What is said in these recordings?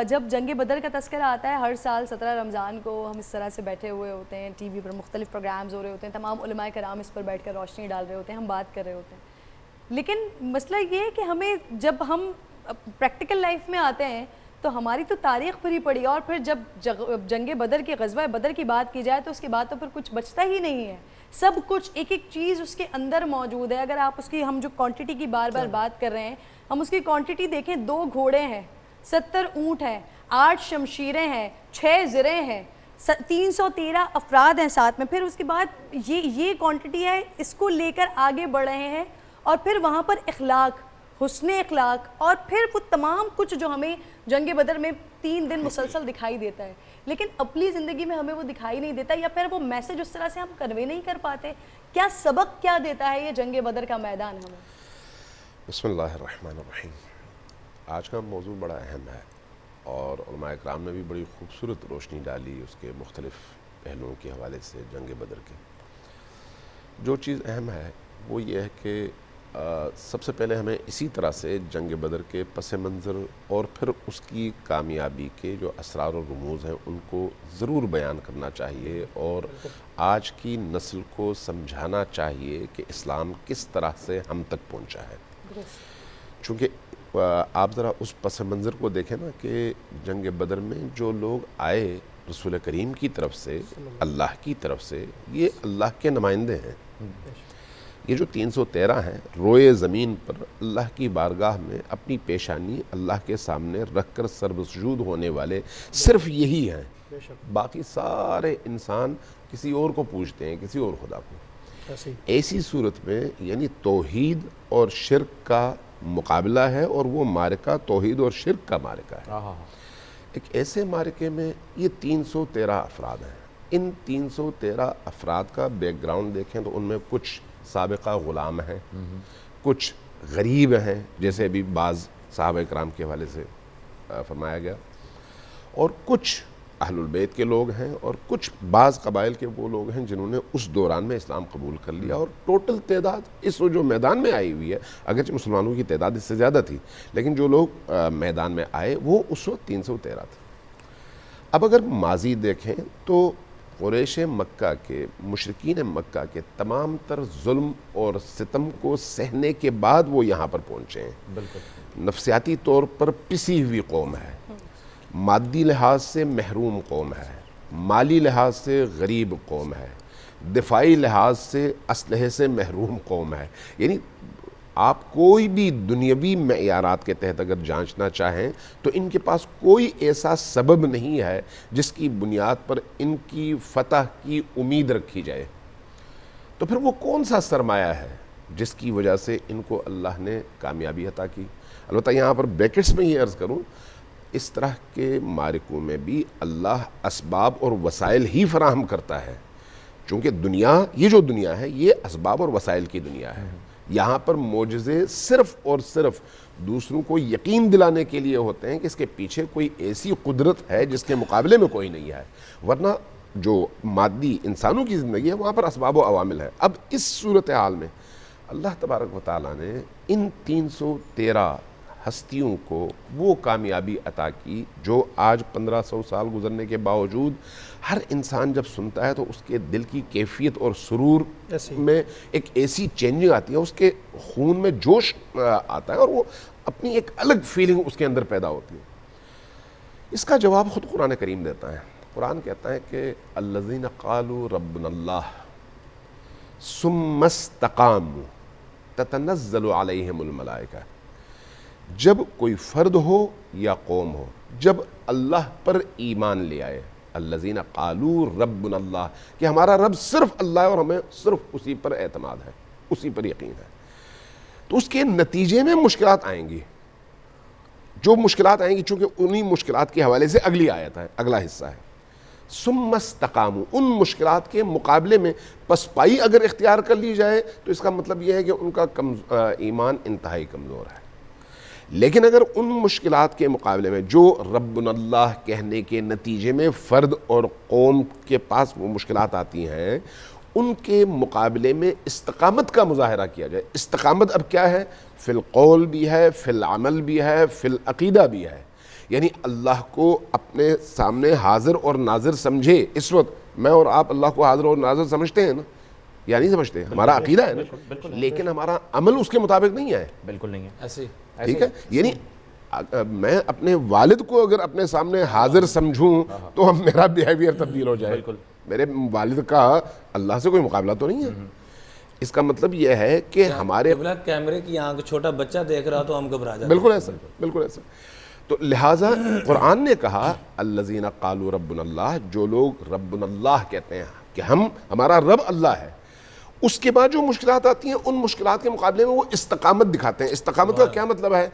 جب جنگ بدر کا تذکرہ آتا ہے ہر سال 17 رمضان کو ہم اس طرح سے بیٹھے ہوئے ہوتے ہیں، ٹی وی پر مختلف پروگرامز ہو رہے ہوتے ہیں، تمام علماء کرام اس پر بیٹھ کر روشنی ڈال رہے ہوتے ہیں، ہم بات کر رہے ہوتے ہیں، لیکن مسئلہ یہ ہے کہ ہمیں جب ہم پریکٹیکل لائف میں آتے ہیں تو ہماری تو تاریخ بھری پڑی، اور پھر جب جنگ بدر کی غزوہ بدر کی بات کی جائے تو اس کے بعد تو پھر کچھ بچتا ہی نہیں ہے، سب کچھ ایک ایک چیز اس کے اندر موجود ہے۔ اگر آپ اس کی، ہم جو کوانٹٹی کی بار بار بات کر رہے ہیں، ہم اس کی کوانٹٹی دیکھیں، 2 گھوڑے ہیں، 70 اونٹ ہیں، 8 شمشیریں ہیں، 6 زریں ہیں، 313 افراد ہیں ساتھ میں، پھر اس کے بعد یہ کوانٹٹی ہے، اس کو لے کر آگے بڑھ رہے ہیں، اور پھر وہاں پر اخلاق، حسن اخلاق، اور پھر وہ تمام کچھ جو ہمیں جنگ بدر میں 3 دن مسلسل دکھائی دیتا ہے، لیکن اپنی زندگی میں ہمیں وہ دکھائی نہیں دیتا، یا پھر وہ میسج اس طرح سے ہم کنوے نہیں کر پاتے۔ کیا سبق کیا دیتا ہے یہ جنگ بدر کا میدان ہمیں؟ بسم اللہ الرحمن الرحیم۔ آج کا موضوع بڑا اہم ہے، اور علماء اکرام نے بھی بڑی خوبصورت روشنی ڈالی اس کے مختلف پہلوؤں کے حوالے سے جنگ بدر کے۔ جو چیز اہم ہے وہ یہ ہے کہ سب سے پہلے ہمیں اسی طرح سے جنگ بدر کے پس منظر اور پھر اس کی کامیابی کے جو اسرار و رموز ہیں ان کو ضرور بیان کرنا چاہیے، اور آج کی نسل کو سمجھانا چاہیے کہ اسلام کس طرح سے ہم تک پہنچا ہے۔ چونکہ آپ ذرا اس پس منظر کو دیکھیں نا کہ جنگ بدر میں جو لوگ آئے رسول کریم کی طرف سے، اللہ کی طرف سے، یہ اللہ کے نمائندے ہیں۔ یہ جو 313 ہیں روئے زمین پر اللہ کی بارگاہ میں اپنی پیشانی اللہ کے سامنے رکھ کر سربسجود ہونے والے صرف یہی ہیں، باقی سارے انسان کسی اور کو پوجتے ہیں، کسی اور خدا کو۔ ایسی صورت میں یعنی توحید اور شرک کا مقابلہ ہے، اور وہ معرکہ توحید اور شرک کا معرکہ ہے۔ ایک ایسے معرکے میں یہ 313 افراد ہیں۔ ان 313 افراد کا بیک گراؤنڈ دیکھیں تو ان میں کچھ سابقہ غلام ہیں، کچھ غریب ہیں، جیسے ابھی بعض صحابہ کرام کے حوالے سے فرمایا گیا، اور کچھ اہل البیت کے لوگ ہیں، اور کچھ بعض قبائل کے وہ لوگ ہیں جنہوں نے اس دوران میں اسلام قبول کر لیا، اور ٹوٹل تعداد اس جو میدان میں آئی ہوئی ہے، اگرچہ مسلمانوں کی تعداد اس سے زیادہ تھی، لیکن جو لوگ میدان میں آئے وہ اس وقت 313 تھے۔ اب اگر ماضی دیکھیں تو قریش مکہ کے، مشرکین مکہ کے تمام تر ظلم اور ستم کو سہنے کے بعد وہ یہاں پر پہنچے ہیں۔ نفسیاتی طور پر پسی ہوئی قوم ہے، مادی لحاظ سے محروم قوم ہے، مالی لحاظ سے غریب قوم ہے، دفاعی لحاظ سے اسلحے سے محروم قوم ہے۔ یعنی آپ کوئی بھی دنیاوی معیارات کے تحت اگر جانچنا چاہیں تو ان کے پاس کوئی ایسا سبب نہیں ہے جس کی بنیاد پر ان کی فتح کی امید رکھی جائے، تو پھر وہ کون سا سرمایہ ہے جس کی وجہ سے ان کو اللہ نے کامیابی عطا کی؟ البتہ یہاں پر بریکٹس میں یہ عرض کروں، اس طرح کے معرکوں میں بھی اللہ اسباب اور وسائل ہی فراہم کرتا ہے، چونکہ دنیا، یہ جو دنیا ہے یہ اسباب اور وسائل کی دنیا ہے۔ یہاں پر معجزے صرف اور صرف دوسروں کو یقین دلانے کے لیے ہوتے ہیں کہ اس کے پیچھے کوئی ایسی قدرت ہے جس کے مقابلے میں کوئی نہیں ہے، ورنہ جو مادی انسانوں کی زندگی ہے وہاں پر اسباب و عوامل ہے۔ اب اس صورتحال میں اللہ تبارک و تعالیٰ نے ان 313 ہستیوں کو وہ کامیابی عطا کی جو آج 1500 سال گزرنے کے باوجود ہر انسان جب سنتا ہے تو اس کے دل کی کیفیت اور سرور میں ایک ایسی چینجنگ آتی ہے، اس کے خون میں جوش آتا ہے، اور وہ اپنی ایک الگ فیلنگ اس کے اندر پیدا ہوتی ہے۔ اس کا جواب خود قرآن کریم دیتا ہے۔ قرآن کہتا ہے کہ الذین قالوا ربنا اللہ ثم استقاموا تتنزل علیہم الملائکہ۔ جب کوئی فرد ہو یا قوم ہو، جب اللہ پر ایمان لے آئے، الذین قالوا ربنا اللہ، کہ ہمارا رب صرف اللہ ہے اور ہمیں صرف اسی پر اعتماد ہے، اسی پر یقین ہے، تو اس کے نتیجے میں مشکلات آئیں گی۔ جو مشکلات آئیں گی چونکہ انہی مشکلات کے حوالے سے اگلی آیت ہے، اگلا حصہ ہے۔ ثم استقاموا، ان مشکلات کے مقابلے میں پسپائی اگر اختیار کر لی جائے تو اس کا مطلب یہ ہے کہ ان کا ایمان انتہائی کمزور ہے۔ لیکن اگر ان مشکلات کے مقابلے میں جو ربنا اللہ کہنے کے نتیجے میں فرد اور قوم کے پاس وہ مشکلات آتی ہیں، ان کے مقابلے میں استقامت کا مظاہرہ کیا جائے۔ استقامت اب کیا ہے؟ فی القول بھی ہے، فی العمل بھی ہے، فی العقیدہ بھی ہے۔ یعنی اللہ کو اپنے سامنے حاضر اور ناظر سمجھے. اس وقت میں اور آپ اللہ کو حاضر اور ناظر سمجھتے ہیں نا, یا نہیں سمجھتے؟ ہمارا عقیدہ ہے نا, لیکن ہمارا عمل اس کے مطابق نہیں ہے. بالکل نہیں ہے ایسے. ٹھیک ہے, یعنی میں اپنے والد کو اگر اپنے سامنے حاضر سمجھوں تو میرا بیہیویئر تبدیل ہو جائے. میرے والد کا اللہ سے کوئی مقابلہ تو نہیں ہے. اس کا مطلب یہ ہے کہ ہمارے کیمرے کی آنکھ چھوٹا بچہ دیکھ رہا تو ہم گھبرا جاتے ہیں. بالکل ایسا, بالکل ایسا. تو لہٰذا قرآن نے کہا الذین قالوا ربنا اللہ, جو لوگ ربنا اللہ کہتے ہیں کہ ہمارا رب اللہ ہے, اس کے بعد جو مشکلات آتی ہیں ان مشکلات کے مقابلے میں وہ استقامت دکھاتے ہیں. استقامت کا کیا مطلب ہے؟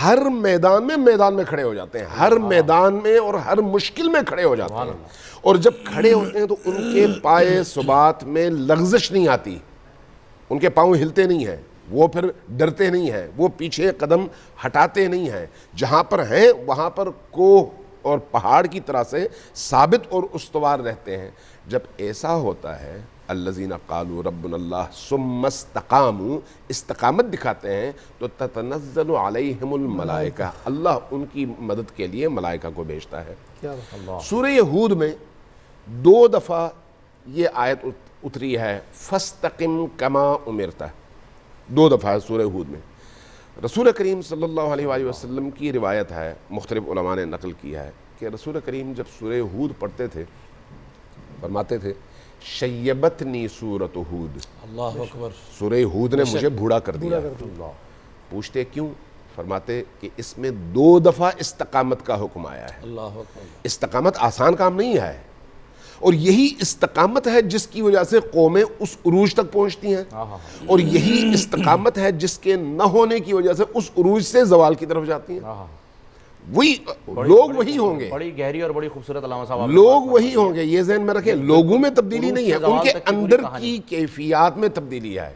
ہر میدان میں کھڑے ہو جاتے ہیں, ہر میدان میں اور ہر مشکل میں کھڑے ہو جاتے ہیں. اور جب کھڑے ہوتے ہیں تو ان کے پائے ثبات میں لغزش نہیں آتی, ان کے پاؤں ہلتے نہیں ہیں, وہ پھر ڈرتے نہیں ہیں, وہ پیچھے قدم ہٹاتے نہیں ہیں, جہاں پر ہیں وہاں پر کوہ اور پہاڑ کی طرح سے ثابت اور استوار رہتے ہیں. جب ایسا ہوتا ہے الذین قالوا ربنا اللہ ثم استقاموا, استقامت دکھاتے ہیں, تو تتنزل علیہم الملائکہ, اللہ ان کی مدد کے لیے ملائکہ کو بھیجتا ہے. سورہ ہود میں 2 دفعہ یہ آیت اتری ہے, فاستقم کما امرت, 2 دفعہ ہے سورہ ہود میں. رسول کریم صلی اللہ علیہ وآلہ وسلم کی روایت ہے, مختلف علماء نے نقل کیا ہے کہ رسول کریم جب سورہ ہود پڑھتے تھے فرماتے تھے شیبتنی سورۃ ہود, اللہ اکبر, سورہ ہود نے مجھے بوڑھا کر دیا. پوچھتے کیوں؟ فرماتے کہ اس میں 2 دفعہ استقامت کا حکم آیا ہے. اللہ اکبر. استقامت آسان کام نہیں ہے, اور یہی استقامت ہے جس کی وجہ سے قومیں اس عروج تک پہنچتی ہیں, اور یہی استقامت ہے جس کے نہ ہونے کی وجہ سے اس عروج سے زوال کی طرف جاتی ہیں. وہی لوگ وہی ہوں گے, بڑی گہری اور بڑی خوبصورت علامہ صاحب, لوگ وہی ہوں گے, یہ ذہن میں رکھیں. لوگوں میں تبدیلی نہیں ہے, ان کے اندر کی کیفیات میں تبدیلی ہے.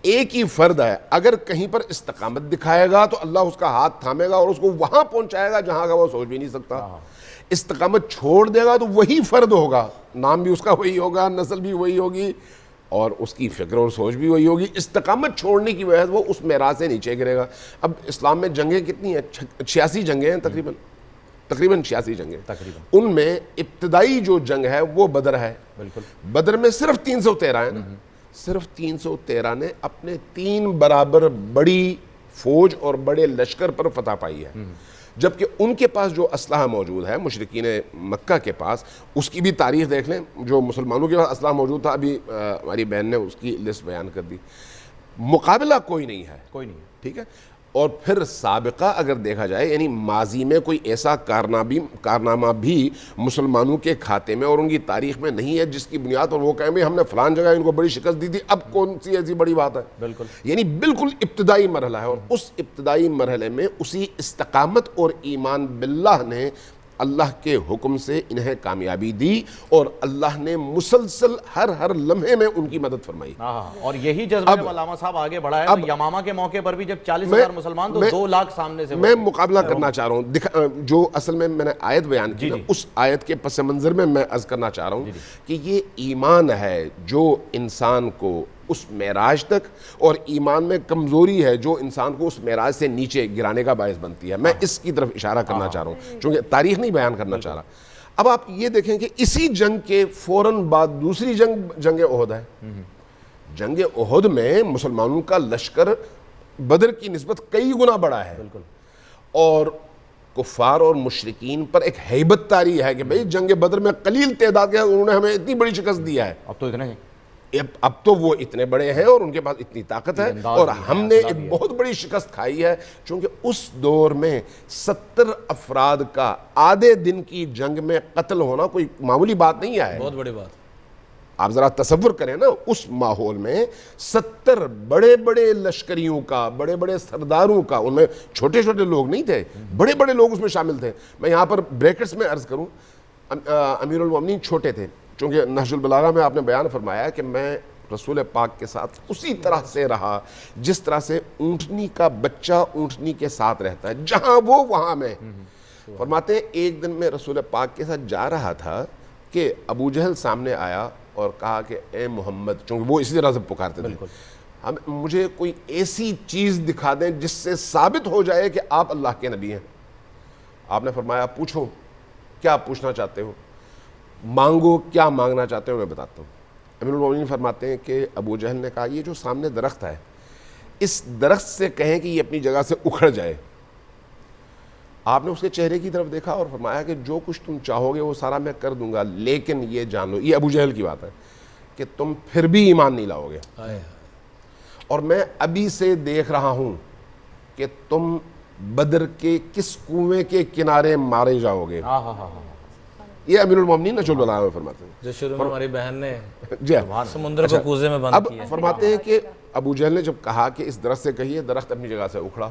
ایک ہی فرد ہے, اگر کہیں پر استقامت دکھائے گا تو اللہ اس کا ہاتھ تھامے گا اور اس کو وہاں پہنچائے گا جہاں کا وہ سوچ بھی نہیں سکتا. استقامت چھوڑ دے گا تو وہی فرد ہوگا, نام بھی اس کا وہی ہوگا, نسل بھی وہی ہوگی, اور اس کی فکر اور سوچ بھی وہی ہوگی. استقامت چھوڑنے کی وجہ سے وہ اس معراج سے نیچے گرے گا. اب اسلام میں جنگیں کتنی ہیں؟ 86 جنگیں ہیں تقریباً 86 جنگیں. ان میں ابتدائی جو جنگ ہے وہ بدر ہے. بدر میں صرف 313 ہیں نا, صرف 313 نے اپنے 3 برابر بڑی فوج اور بڑے لشکر پر فتح پائی ہے. جبکہ ان کے پاس جو اسلحہ موجود ہے مشرکین مکہ کے پاس, اس کی بھی تاریخ دیکھ لیں. جو مسلمانوں کے پاس اسلحہ موجود تھا, ابھی ہماری بہن نے اس کی لسٹ بیان کر دی, مقابلہ کوئی نہیں ہے, کوئی نہیں. ٹھیک ہے. اور پھر سابقہ اگر دیکھا جائے, یعنی ماضی میں کوئی ایسا کارنامہ بھی مسلمانوں کے کھاتے میں اور ان کی تاریخ میں نہیں ہے جس کی بنیاد پر وہ کہیں بھی ہم نے فلان جگہ ان کو بڑی شکست دی تھی, اب کون سی ایسی بڑی بات ہے. بالکل, یعنی بالکل ابتدائی مرحلہ ہے, اور اس ابتدائی مرحلے میں اسی استقامت اور ایمان باللہ نے اللہ کے حکم سے انہیں کامیابی دی, اور اللہ نے مسلسل ہر لمحے میں ان کی مدد فرمائی. اور یہی جذبہ جب علامہ صاحب آگے بڑھا ہے تو یمامہ کے موقع پر بھی جب 40,000 مسلمان تو 2 لاکھ سامنے سے, میں مقابلہ کرنا چاہ رہا ہوں. جو اصل میں نے آیت بیان کی, اس آیت کے پس منظر میں عرض کرنا چاہ رہا ہوں کہ یہ ایمان ہے جو انسان کو اس معراج تک, اور ایمان میں کمزوری ہے جو انسان کو اس معراج سے نیچے گرانے کا باعث بنتی ہے. میں اس کی طرف اشارہ کرنا چاہ رہا ہوں, چونکہ تاریخ نہیں بیان کرنا چاہ رہا. اب آپ یہ دیکھیں کہ اسی جنگ کے فوراً بعد دوسری جنگ احد ہے. جنگ احد میں مسلمانوں کا لشکر بدر کی نسبت کئی گنا بڑا ہے, اور کفار اور مشرکین پر ایک ہیبت طاری ہے کہ بھئی جنگ بدر میں قلیل تعداد کے انہوں نے ہمیں اتنی بڑی شکست دیا ہے, اب تو اتنے ہیں, اب تو وہ اتنے بڑے ہیں اور ان کے پاس اتنی طاقت ہے, اور ہم نے ایک بہت بڑی شکست کھائی ہے. چونکہ اس دور میں 70 افراد کا آدھے دن کی جنگ میں قتل ہونا کوئی معمولی بات نہیں ہے, بہت بڑی بات. آپ ذرا تصور کریں نا, اس ماحول میں 70 بڑے بڑے لشکریوں کا, بڑے بڑے سرداروں کا, ان میں چھوٹے چھوٹے لوگ نہیں تھے, بڑے بڑے لوگ اس میں شامل تھے. میں یہاں پر بریکٹس میں عرض کروں, امیر المومنین چھوٹے تھے, چونکہ نہج البلاغہ میں آپ نے بیان فرمایا کہ میں رسول پاک کے ساتھ اسی طرح سے رہا جس طرح سے اونٹنی کا بچہ اونٹنی کے ساتھ رہتا ہے, جہاں وہ وہاں میں. فرماتے ہیں ایک دن میں رسول پاک کے ساتھ جا رہا تھا کہ ابو جہل سامنے آیا اور کہا کہ اے محمد, چونکہ وہ اسی طرح سے پکارتے تھے, مجھے کوئی ایسی چیز دکھا دیں جس سے ثابت ہو جائے کہ آپ اللہ کے نبی ہیں. آپ نے فرمایا پوچھو کیا پوچھنا چاہتے ہو, مانگو کیا مانگنا چاہتے ہو, میں بتاتا ہوں. امیر المومنین فرماتے ہیں کہ ابو جہل نے کہا یہ جو سامنے درخت ہے اس درخت سے کہیں کہ یہ اپنی جگہ سے اکھڑ جائے. آپ نے اس کے چہرے کی طرف دیکھا اور فرمایا کہ جو کچھ تم چاہو گے وہ سارا میں کر دوں گا, لیکن یہ جان لو, یہ ابو جہل کی بات ہے, کہ تم پھر بھی ایمان نہیں لاؤ گے, اور میں ابھی سے دیکھ رہا ہوں کہ تم بدر کے کس کنویں کے کنارے مارے جاؤ گے. یہ امیر المومنین نجل اللہ میں فرماتے ہیں, جو شروع میں ہماری بہن نے جی سمندر کو کوزے میں بند اب کیا. فرماتے ہیں کہ ابو جہل نے جب کہا کہ اس درخت سے کہیے, درخت اپنی جگہ سے اکھڑا,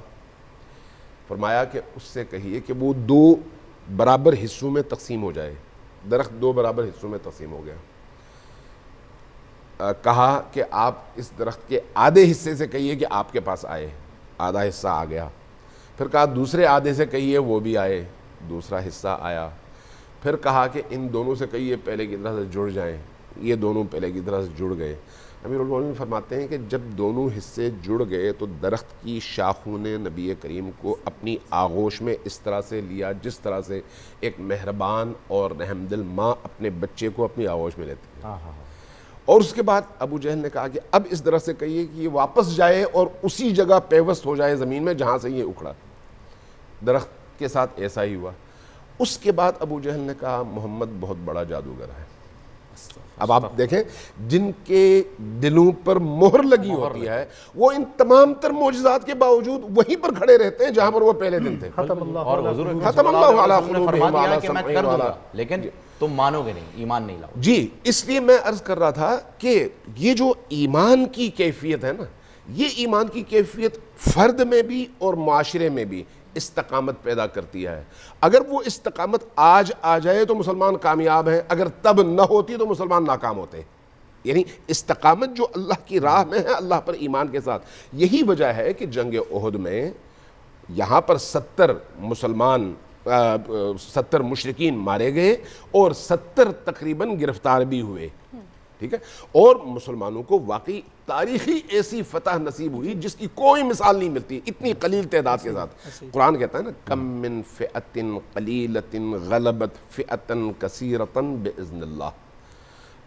فرمایا کہ اس سے کہیے کہ وہ 2 برابر حصوں میں تقسیم ہو جائے. درخت 2 برابر حصوں میں تقسیم ہو گیا. کہا کہ آپ اس درخت کے آدھے حصے سے کہیے کہ آپ کے پاس آئے, آدھا حصہ آ گیا. پھر کہا دوسرے آدھے سے کہیے وہ بھی آئے, دوسرا حصہ آیا. پھر کہا کہ ان دونوں سے کہیے پہلے کی طرح سے جڑ جائیں, یہ دونوں پہلے کی طرح سے جڑ گئے. امیر المومنین فرماتے ہیں کہ جب دونوں حصے جڑ گئے تو درخت کی شاخوں نے نبی کریم کو اپنی آغوش میں اس طرح سے لیا جس طرح سے ایک مہربان اور رحم دل ماں اپنے بچے کو اپنی آغوش میں لیتی ہے. اور اس کے بعد ابو جہل نے کہا کہ اب اس درخت سے کہیے کہ یہ واپس جائے اور اسی جگہ پیوست ہو جائے زمین میں جہاں سے یہ اکھڑا. درخت کے ساتھ ایسا ہی ہوا. اس کے بعد ابو جہل نے کہا محمد بہت بڑا جادوگر ہے. اب آپ دیکھیں جن کے دلوں پر مہر لگی ہوتی ہے وہ ان تمام تر معجزات کے باوجود وہیں پر کھڑے رہتے ہیں جہاں پر وہ پہلے دن تھے. اور حضور ختم اللہ علیہ نے فرما دیا کہ میں کر دوں گا, قلوبہم, لیکن تم مانو گے نہیں, ایمان نہیں لاؤ. جی اس لیے میں عرض کر رہا تھا کہ یہ جو ایمان کی کیفیت ہے نا, یہ ایمان کی کیفیت فرد میں بھی اور معاشرے میں بھی استقامت پیدا کرتی ہے. اگر وہ استقامت آج آ جائے تو مسلمان کامیاب ہیں, اگر تب نہ ہوتی تو مسلمان ناکام ہوتے. یعنی استقامت جو اللہ کی راہ میں ہے اللہ پر ایمان کے ساتھ, یہی وجہ ہے کہ جنگ احد میں یہاں پر 70 مسلمان 70 مشرکین مارے گئے اور 70 تقریباً گرفتار بھی ہوئے. ٹھیک ہے, اور مسلمانوں کو واقعی تاریخی ایسی فتح نصیب ہوئی جس کی کوئی مثال نہیں ملتی اتنی قلیل تعداد کے ساتھ. قرآن کہتا ہے نا کم من فئۃ قلیلۃ غلبت فئۃ کثیرۃ باذن اللہ.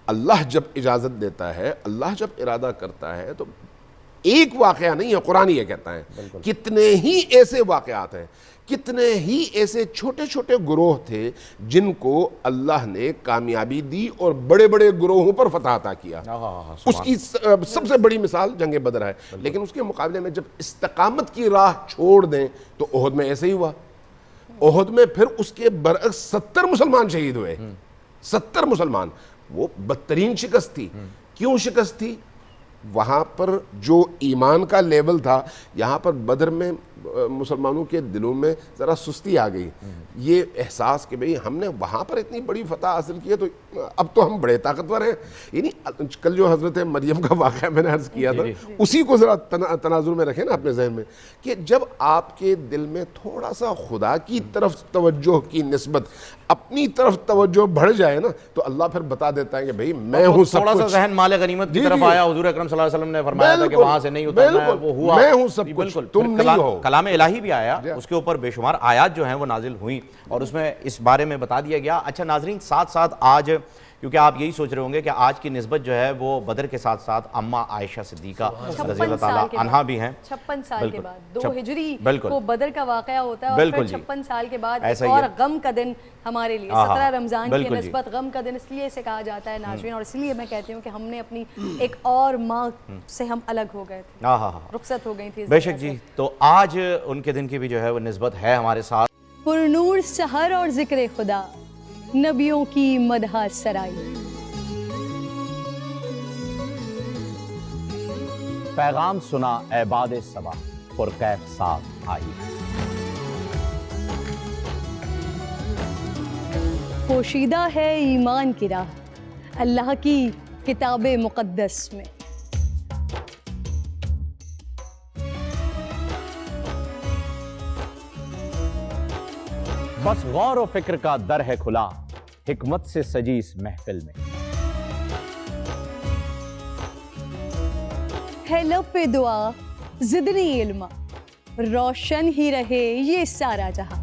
اللہ جب اجازت دیتا ہے, اللہ جب ارادہ کرتا ہے تو ایک واقعہ نہیں ہے, قرآن یہ کہتا ہے کتنے ہی ایسے واقعات ہیں, کتنے ہی ایسے چھوٹے چھوٹے گروہ تھے جن کو اللہ نے کامیابی دی اور بڑے بڑے گروہوں پر فتح عطا کیا. اس کی سب سے بڑی مثال جنگ بدر ہے. لیکن اس کے مقابلے میں جب استقامت کی راہ چھوڑ دیں تو احد میں ایسے ہی ہوا. احد میں پھر اس کے برعکس 70 مسلمان شہید ہوئے, 70 مسلمان. وہ بدترین شکست تھی. کیوں شکست تھی؟ وہاں پر جو ایمان کا لیول تھا, یہاں پر بدر میں مسلمانوں کے دلوں میں ذرا سستی آ گئی. یہ احساس کہ بھئی ہم نے وہاں پر اتنی بڑی فتح حاصل کی ہے تو اب تو ہم بڑے طاقتور ہیں. یعنی کل جو حضرت مریم کا واقعہ میں نے عرض کیا تھا اسی کو ذرا تناظر میں رکھیں نا اپنے ذہن میں, کہ جب آپ کے دل میں تھوڑا سا خدا کی طرف توجہ کی نسبت اپنی طرف توجہ بڑھ جائے نا تو اللہ پھر بتا دیتا ہے کہ بھئی میں ہوں سب کچھ. تھوڑا سا ذہن مال غنیمت کی طرف آیا, حضور اکرم صلی اللہ علیہ وسلم نے فرمایا تھا کہ وہاں سے نہیں اترنا ہے, وہ ہوا. میں ہوں سب کچھ, تم نہیں ہو. کلام الہی بھی آیا, اس کے اوپر بے شمار آیات جو ہیں وہ نازل ہوئیں اور اس میں اس بارے میں بتا دیا گیا. اچھا ناظرین, ساتھ ساتھ آج کیونکہ آپ یہی سوچ رہے ہوں گے کہ آج کی نسبت جو ہے وہ بدر کے ساتھ ساتھ اماں عائشہ صدیقہ رضی اللہ تعالیٰ عنہا بھی ہیں. 56 سال کے بعد 2 ہجری کو بدر کا واقعہ ہوتا ہے, اور پھر 56 سال کے بعد ایک اور غم کا دن ہمارے لیے 17 رمضان کی نسبت غم کا دن اس لیے اسے کہا جاتا ہے ناظرین, اور اس لیے میں کہتی ہوں کہ ہم نے اپنی ایک اور ماں سے ہم الگ ہو گئے تھے, رخصت ہو گئی تھی. بے شک جی, تو آج ان کے دن کی بھی جو ہے وہ نسبت ہے ہمارے ساتھ. پرنور سحر اور ذکر خدا, نبیوں کی مدح سرائی. پیغام سنا اے باد صبا, پرکیف ساتھ آئی. پوشیدہ ہے ایمان کی راہ اللہ کی کتاب مقدس میں. بس غور و فکر کا در ہے کھلا, حکمت سے سجی اس محفل میں. ہے لب پہ دعا زدنی علما, روشن ہی رہے یہ سارا جہاں.